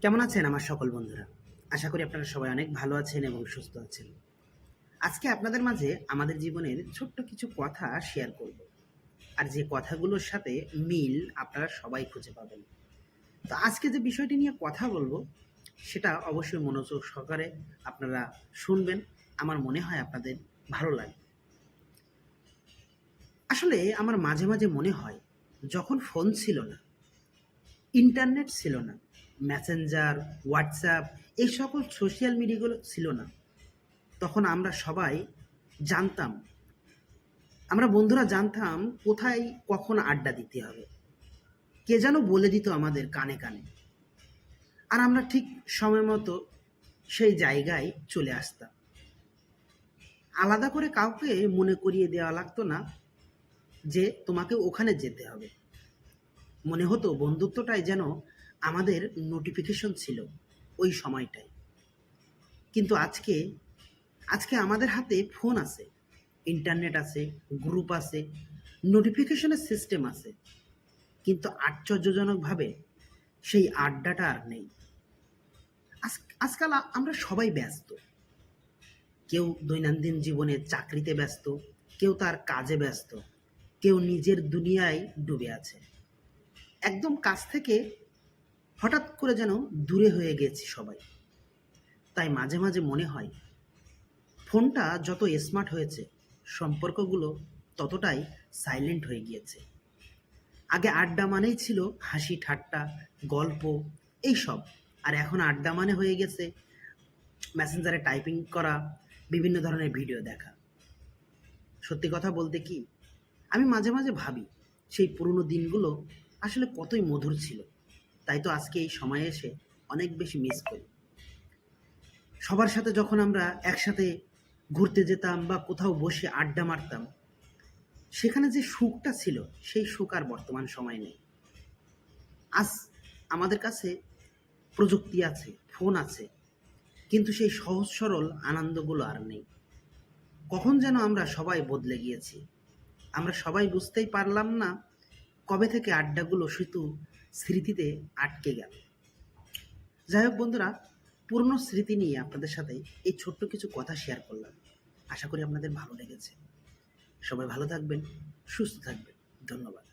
কেমন আছেন আমার সকল বন্ধুরা? আশা করি আপনারা সবাই অনেক ভালো আছেন এবং সুস্থ আছেন। আজকে আপনাদের মাঝে আমাদের জীবনের ছোট্ট কিছু কথা শেয়ার করব। আর যে কথাগুলোর সাথে মিল আপনারা সবাই খুঁজে পাবেন। তো আজকে যে বিষয়টি নিয়ে কথা বলবো, সেটা অবশ্যই মনোযোগ সহকারে আপনারা শুনবেন। আমার মনে হয় আপনাদের ভালো লাগবে। আসলে আমার মাঝে, মাঝে মনে হয় যখন ফোন ছিল না, ইন্টারনেট ছিল না, মেসেঞ্জার, হোয়াটসঅ্যাপ এই সকল সোশ্যাল মিডিয়াগুলো ছিল না। তখন আমরা সবাই জানতাম, আমরা বন্ধুরা জানতাম কোথায় কখন আড্ডা দিতে হবে। কে যেন বলে দিত আমাদের কানে কানে। আর আমরা ঠিক সময় মতো সেই জায়গায় চলে আসতাম। আলাদা করে কাউকে মনে করিয়ে দেওয়া লাগতো না যে তোমাকে ওখানে যেতে হবে। মনে হতো বন্ধুত্বটাই যেন আমাদের নোটিফিকেশন ছিল ওই সময়টায়। কিন্তু আজকে আজকে আমাদের হাতে ফোন আছে, ইন্টারনেট আছে, গ্রুপ আছে, নোটিফিকেশনের সিস্টেম আছে, কিন্তু আশ্চর্যজনকভাবে সেই আড্ডাটা আর নেই। আজকাল আমরা সবাই ব্যস্ত। কেউ দৈনন্দিন জীবনে চাকরিতে ব্যস্ত, কেউ তার কাজে ব্যস্ত, কেউ নিজের দুনিয়ায় ডুবে আছে। একদম কাছ থেকে হঠাৎ করে যেন দূরে হয়ে গেছি সবাই। তাই মাঝে মাঝে মনে হয় ফোনটা যত স্মার্ট হয়েছে, সম্পর্কগুলো ততটাই সাইলেন্ট হয়ে গিয়েছে। আগে আড্ডা মানেই ছিল হাসি ঠাট্টা, গল্প, এইসব। আর এখন আড্ডা মানে হয়ে গেছে মেসেঞ্জারে টাইপিং করা, বিভিন্ন ধরনের ভিডিও দেখা। সত্যি কথা বলতে কি, আমি মাঝে মাঝে ভাবি সেই পুরনো দিনগুলো আসলে কতই মধুর ছিল। তাই তো আজকে এই সময়ে এসে অনেক বেশি মিস করি। সবার সাথে যখন আমরা একসাথে ঘুরতে যেতাম বা কোথাও বসে আড্ডা মারতাম, সেখানে যে সুখটা ছিল সেই সুখ আর বর্তমান সময় নেই। আজ আমাদের কাছে প্রযুক্তি আছে, ফোন আছে, কিন্তু সেই সহজ সরল আনন্দগুলো আর নেই। কখন যেন আমরা সবাই বদলে গিয়েছি। আমরা সবাই বুঝতেই পারলাম না কবে থেকে আড্ডাগুলো শুধু স্মৃতিতে আটকে গেল। যাই হোক বন্ধুরা, পুরনো স্মৃতি নিয়ে আপনাদের সাথে এই ছোট্ট কিছু কথা শেয়ার করলাম। আশা করি আপনাদের ভালো লেগেছে। সবাই ভালো থাকবেন, সুস্থ থাকবেন। ধন্যবাদ।